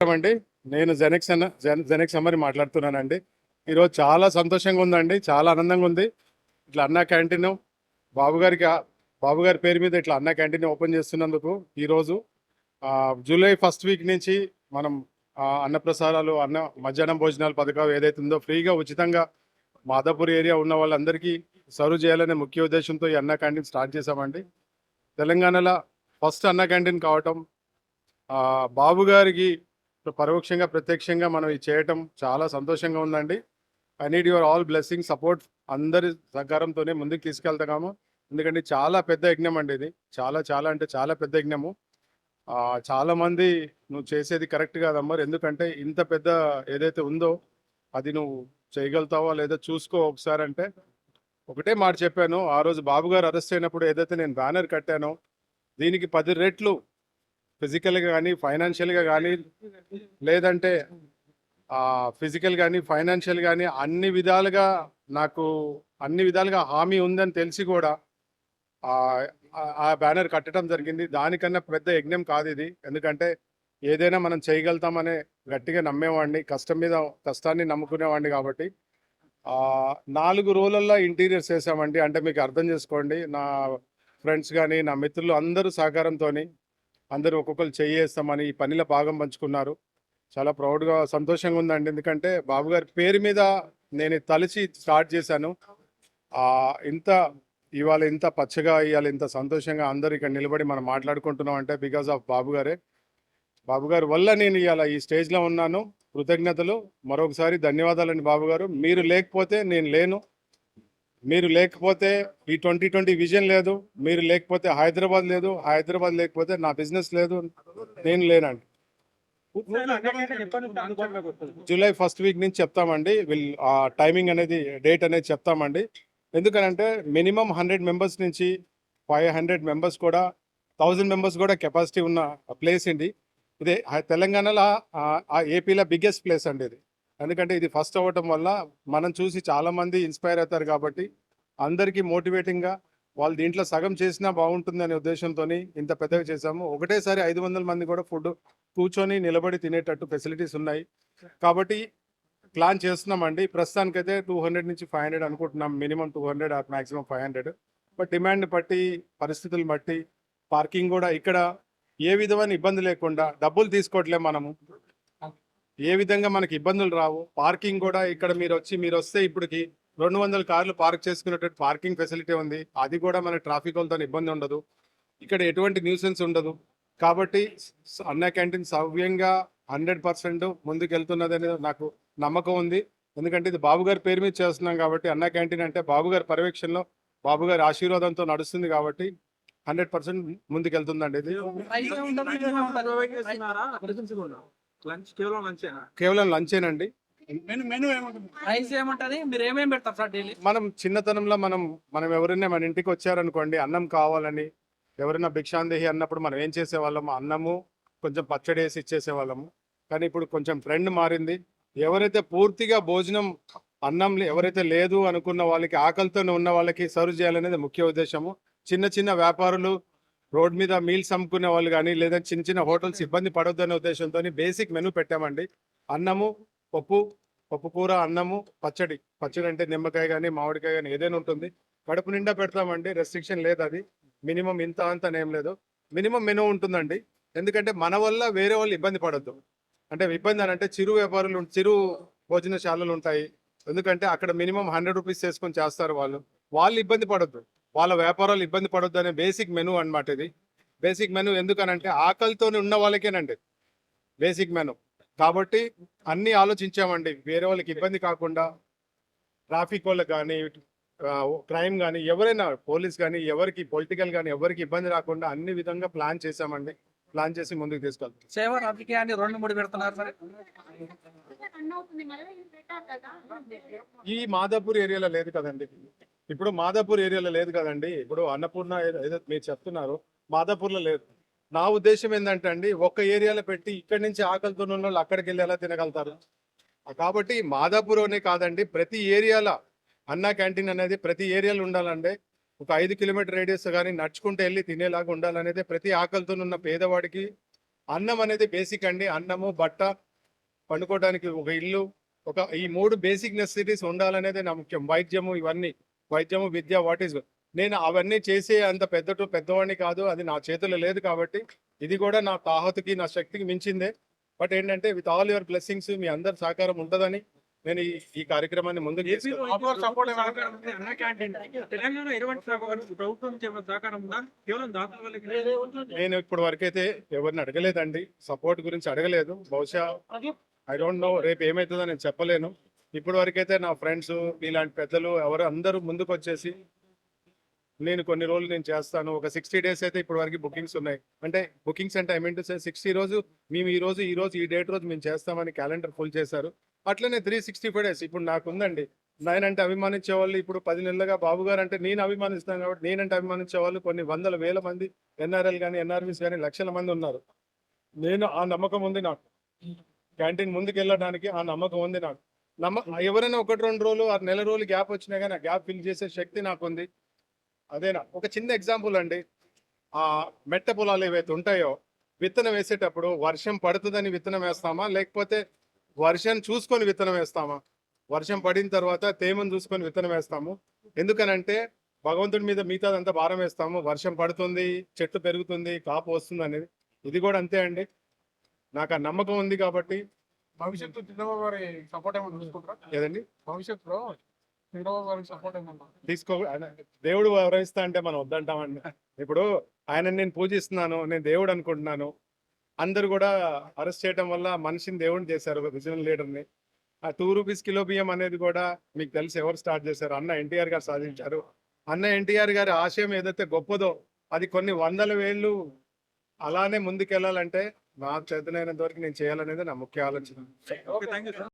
అండి నేను జెనెక్స్ అమ్మని మాట్లాడుతున్నానండి. ఈరోజు చాలా సంతోషంగా ఉందండి, చాలా ఆనందంగా ఉంది. ఇట్లా అన్నా క్యాంటీన్ బాబు గారి పేరు మీద ఇట్లా అన్నా క్యాంటీన్ ఓపెన్ చేస్తున్నందుకు ఈరోజు జూలై ఫస్ట్ వీక్ నుంచి మనం అన్నప్రసారాలు మధ్యాహ్నం భోజనాల పథకం ఏదైతే ఉందో ఫ్రీగా ఉచితంగా మాదాపూర్ ఏరియా ఉన్న వాళ్ళందరికీ సర్వ్ చేయాలనే ముఖ్య ఉద్దేశంతో ఈ అన్నా క్యాంటీన్ స్టార్ట్ చేశామండి. తెలంగాణలో ఫస్ట్ అన్నా క్యాంటీన్ కావటం బాబు గారికి పరోక్షంగా ప్రత్యక్షంగా మనం ఇది చేయటం చాలా సంతోషంగా ఉందండి. I need your all blessing support. అందరి సహకారంతోనే ముందుకు తీసుకెళ్తాము. ఎందుకంటే చాలా పెద్ద యజ్ఞం అండి ఇది. చాలా చాలా అంటే చాలా పెద్ద యజ్ఞము. చాలామంది నువ్వు చేసేది కరెక్ట్ కాదమ్మా, ఎందుకంటే ఇంత పెద్ద ఏదైతే ఉందో అది నువ్వు చేయగలుగుతావో లేదో చూసుకో ఒకసారి అంటే ఒకటే మాట చెప్పాను. ఆ రోజు బాబు గారు అరెస్ట్ అయినప్పుడు ఏదైతే నేను బ్యానర్ కట్టానో దీనికి 10 రెట్లు ఫిజికల్గా కానీ ఫైనాన్షియల్గా కానీ లేదంటే ఫిజికల్ కానీ ఫైనాన్షియల్ కానీ అన్ని విధాలుగా హామీ ఉందని తెలిసి కూడా ఆ బ్యానర్ కట్టడం జరిగింది. దానికన్నా పెద్ద యజ్ఞం కాదు ఇది. ఎందుకంటే ఏదైనా మనం చేయగలుగుతామనే గట్టిగా నమ్మేవాడిని, కష్టాన్ని నమ్ముకునేవాడిని. కాబట్టి 4 రోజులలో ఇంటీరియర్స్ వేసామండి. అంటే మీకు అర్థం చేసుకోండి, నా ఫ్రెండ్స్ కానీ నా మిత్రులు అందరూ సహకారంతో అందరూ ఒక్కొక్కరు చేస్తామని ఈ పనిలో భాగం పంచుకున్నారు. చాలా ప్రౌడ్గా సంతోషంగా ఉందండి. ఎందుకంటే బాబు గారి పేరు మీద నేను తలిచి స్టార్ట్ చేశాను. ఇవాళ ఇంత పచ్చగా ఇవాళ ఇంత సంతోషంగా అందరూ ఇక్కడ నిలబడి మనం మాట్లాడుకుంటున్నాం అంటే బికాస్ ఆఫ్ బాబు గారి వల్ల నేను ఇవాళ ఈ స్టేజ్లో ఉన్నాను. కృతజ్ఞతలు, మరొకసారి ధన్యవాదాలండి బాబు గారు. మీరు లేకపోతే నేను లేను, మీరు లేకపోతే ఈ 2020 విజన్ లేదు, మీరు లేకపోతే హైదరాబాద్ లేదు, హైదరాబాద్ లేకపోతే నా బిజినెస్ లేదు, నేను లేనండి. జూలై ఫస్ట్ వీక్ నుంచి చెప్తామండి. టైమింగ్ అనేది డేట్ అనేది చెప్తామండి. ఎందుకనంటే మినిమం 100 మెంబర్స్ నుంచి 500 మెంబర్స్ కూడా 1000 మెంబర్స్ కూడా కెపాసిటీ ఉన్న ప్లేస్ అండి ఇదే. తెలంగాణలో ఏపీలో బిగ్గెస్ట్ ప్లేస్ అండి ఇది. ఎందుకంటే ఇది ఫస్ట్ అవ్వటం వల్ల మనం చూసి చాలామంది ఇన్స్పైర్ అవుతారు. కాబట్టి అందరికీ మోటివేటింగ్గా వాళ్ళు దీంట్లో సగం చేసినా బాగుంటుంది అనే ఉద్దేశంతో ఇంత పెద్దగా చేశాము. ఒకటేసారి 500 మంది కూడా ఫుడ్ కూర్చొని నిలబడి తినేటట్టు ఫెసిలిటీస్ ఉన్నాయి. కాబట్టి ప్లాన్ చేస్తున్నామండి. ప్రస్తుతానికైతే 200 నుంచి 500 అనుకుంటున్నాం. Minimum 200 or maximum 500. But demand బట్టి, పరిస్థితులు బట్టి పార్కింగ్ కూడా ఇక్కడ ఏ విధమైన ఇబ్బంది లేకుండా, డబ్బులు తీసుకోవట్లేదు మనము, ఏ విధంగా మనకి ఇబ్బందులు రావు. పార్కింగ్ కూడా ఇక్కడ మీరు వస్తే ఇప్పటికి 200 కార్లు పార్క్ చేసుకునేటట్టు పార్కింగ్ ఫెసిలిటీ ఉంది. అది కూడా మన ట్రాఫిక్ వాళ్ళతో ఇబ్బంది ఉండదు. ఇక్కడ ఎటువంటి న్యూసెన్స్ ఉండదు. కాబట్టి అన్నా క్యాంటీన్ సవ్యంగా 100% ముందుకు వెళ్తున్నది అనేది నాకు నమ్మకం ఉంది. ఎందుకంటే ఇది బాబు గారి పేరు మీద చేస్తున్నాం కాబట్టి అన్నా క్యాంటీన్ అంటే బాబు గారి పర్యవేక్షణలో, బాబు గారి ఆశీర్వాదంతో నడుస్తుంది కాబట్టి 100% ముందుకు వెళ్తుందండి. ఇది కేవలం లంచేనండి. మనం చిన్నతనంలో మనం ఎవరైనా మన ఇంటికి వచ్చారనుకోండి, అన్నం కావాలని ఎవరైనా భిక్షాందేహి అన్నప్పుడు మనం ఏం చేసేవాళ్ళము, అన్నము కొంచెం పచ్చడి వేసి ఇచ్చేసేవాళ్ళము. కానీ ఇప్పుడు కొంచెం ట్రెండ్ మారింది. ఎవరైతే పూర్తిగా భోజనం అన్నం ఎవరైతే లేదు అనుకున్న వాళ్ళకి, ఆకలితోనే ఉన్న వాళ్ళకి సర్వ్ చేయాలనేది ముఖ్య ఉద్దేశము. చిన్న చిన్న వ్యాపారులు, రోడ్ మీద మీల్స్ అమ్ముకునే వాళ్ళు కానీ, లేదా చిన్న చిన్న హోటల్స్ ఇబ్బంది పడొద్దు అనే ఉద్దేశంతో బేసిక్ మెనూ పెట్టామండి. అన్నము, పప్పు కూర, అన్నము, పచ్చడి అంటే నిమ్మకాయ కానీ మామిడికాయ కానీ ఏదైనా ఉంటుంది. కడుపు నిండా పెడతామండి, రెస్ట్రిక్షన్ లేదు. అది మినిమం ఇంత అంత ఏం లేదు, మినిమం మెనూ ఉంటుందండి. ఎందుకంటే మన వల్ల వేరే వాళ్ళు ఇబ్బంది పడొద్దు. అంటే ఇబ్బంది అని అంటే చిరు భోజనశాలలు ఉంటాయి. ఎందుకంటే అక్కడ మినిమం 100 రూపీస్ చేసుకొని చేస్తారు. వాళ్ళు ఇబ్బంది పడొద్దు, వాళ్ళ వ్యాపారాలు ఇబ్బంది పడొద్దు అనే బేసిక్ మెనూ అనమాట ఇది. బేసిక్ మెనూ ఎందుకనంటే ఆకలితో ఉన్న వాళ్ళకేనండి బేసిక్ మెనూ. కాబట్టి అన్నీ ఆలోచించామండి, వేరే వాళ్ళకి ఇబ్బంది కాకుండా, ట్రాఫిక్ వాళ్ళకి కానీ, క్రైమ్ కానీ, ఎవరైనా పోలీస్ కానీ, ఎవరికి పొలిటికల్ కానీ ఎవరికి ఇబ్బంది రాకుండా అన్ని విధంగా ప్లాన్ చేశామండి. ప్లాన్ చేసి ముందుకు తీసుకెళ్తాం. సేవ రాజకీయాన్ని 2-3 పెడుతున్నారు సార్. ఈ మాదాపూర్ ఏరియాలో లేదు కదండి. ఇప్పుడు అన్నపూర్ణ ఏదో మీరు చెప్తున్నారు, మాదాపూర్లో లేదు. నా ఉద్దేశం ఏంటంటే అండి, ఒక్క ఏరియాలో పెట్టి ఇక్కడి నుంచి ఆకలితో ఉన్న వాళ్ళు అక్కడికి వెళ్ళి ఎలా తినగలుగుతారు? కాబట్టి మాదాపూర్ అనే కాదండి, ప్రతి ఏరియాలో అన్నా క్యాంటీన్ అనేది ప్రతి ఏరియాలో ఉండాలండి. ఒక 5 కిలోమీటర్ రేడియస్ కానీ నడుచుకుంటూ వెళ్ళి తినేలాగా ఉండాలనేది ప్రతి ఆకలితో ఉన్న పేదవాడికి అన్నం అనేది బేసిక్ అండి. అన్నము, బట్ట, పండుకోవడానికి ఒక ఇల్లు, ఈ 3 బేసిక్ నెసెసిటీస్ ఉండాలనేది నా ముఖ్యం. వైద్యము, ఇవన్నీ వైద్యము, విద్య, వాట్ ఈస్ నేను అవన్నీ చేసే అంత పెద్దవాడిని కాదు. అది నా చేతుల్లో లేదు కాబట్టి ఇది కూడా నా తాహతుకి, నా శక్తికి మించిందే. బట్ ఏంటంటే విత్ ఆల్ యువర్ బ్లెస్సింగ్స్, మీ అందరి సహకారం ఉంటుందని నేను ఈ కార్యక్రమాన్ని ముందుకు తీసుకెళ్తాను. తెలంగాణ ఎటువంటి ప్రభుత్వం సహకారం ఉందా? కేవలం దాతల వల్లే నేను ఇప్పటి వరకైతే ఎవరిని అడగలేదండి, సపోర్ట్ గురించి అడగలేదు. బహుశా ఐ డోంట్ నో రేపు ఏమవుతుందో నేను చెప్పలేను. ఇప్పటి వరకైతే నా ఫ్రెండ్స్, ఇలాంటి పెద్దలు ఎవరు అందరూ ముందుకు వచ్చేసి నేను కొన్ని రోజులు నేను చేస్తాను. ఒక 60 days అయితే ఇప్పటి వరకు బుకింగ్స్ ఉన్నాయి. అంటే బుకింగ్స్ అంటే ఐ మీన్ టు సే 60 రోజు మేము ఈ డేట్ రోజు మేము చేస్తామని క్యాలెండర్ ఫుల్ చేశారు. అట్లనే 365 days ఇప్పుడు నాకు ఉందండి. నేనంటే అభిమానించే వాళ్ళు ఇప్పుడు 10 నెలలుగా బాబు గారు అంటే నేను అభిమానిస్తాను కాబట్టి నేనంటే అభిమానించే వాళ్ళు కొన్ని వందల వేల మంది ఎన్ఆర్ఎల్ కానీ ఎన్ఆర్వీస్ కానీ లక్షల మంది ఉన్నారు. నేను ఆ నమ్మకం ఉంది నాకు. క్యాంటీన్ ముందుకు వెళ్ళడానికి ఆ నమ్మకం ఉంది నాకు. ఎవరైనా 1-2 రోజులు 6 నెల రోజులు గ్యాప్ వచ్చినా కానీ ఆ గ్యాప్ ఫిల్ చేసే శక్తి నాకు ఉంది. అదేనా ఒక చిన్న ఎగ్జాంపుల్ అండి. ఆ మెట్ట పొలాలు ఏవైతే ఉంటాయో విత్తనం వేసేటప్పుడు వర్షం పడుతుందని విత్తనం వేస్తామా, లేకపోతే వర్షం చూసుకొని విత్తనం వేస్తామా? వర్షం పడిన తర్వాత తేమను చూసుకొని విత్తనం వేస్తాము. ఎందుకనంటే భగవంతుడి మీద మిగతాదంతా భారం వేస్తాము. వర్షం పడుతుంది, చెట్టు పెరుగుతుంది, కాపు వస్తుంది అనేది. ఇది కూడా అంతే అండి. నాకు ఆ నమ్మకం ఉంది కాబట్టి. భవిష్యత్తు చంద్రబాబు గారి సపోర్ట్ ఏమైనా తీసుకుంటారా? ఏదండి భవిష్యత్తులో చంద్రబాబు గారికి సపోర్ట్ ఏమన్నా? దేవుడు వ్యవహరిస్తా అంటే మనం వద్దంటామండి. ఇప్పుడు ఆయన నేను పూజిస్తున్నాను, నేను దేవుడు అనుకుంటున్నాను. అందరు కూడా అరెస్ట్ చేయడం వల్ల మనిషిని దేవుడిని చేశారు, విజనల్ లీడర్ని. ఆ 2 రూపీస్ కిలో బియ్యం అనేది కూడా మీకు తెలిసి ఎవరు స్టార్ట్ చేశారు? అన్న ఎన్టీఆర్ గారు సాధించారు. అన్న ఎన్టీఆర్ గారి ఆశయం ఏదైతే గొప్పదో అది కొన్ని వందల వేళ్ళు అలానే ముందుకెళ్ళాలంటే నా చేతనైనంత వరకు నేను చేయాలనేది నా ముఖ్య ఆలోచన. Okay, thank you sir.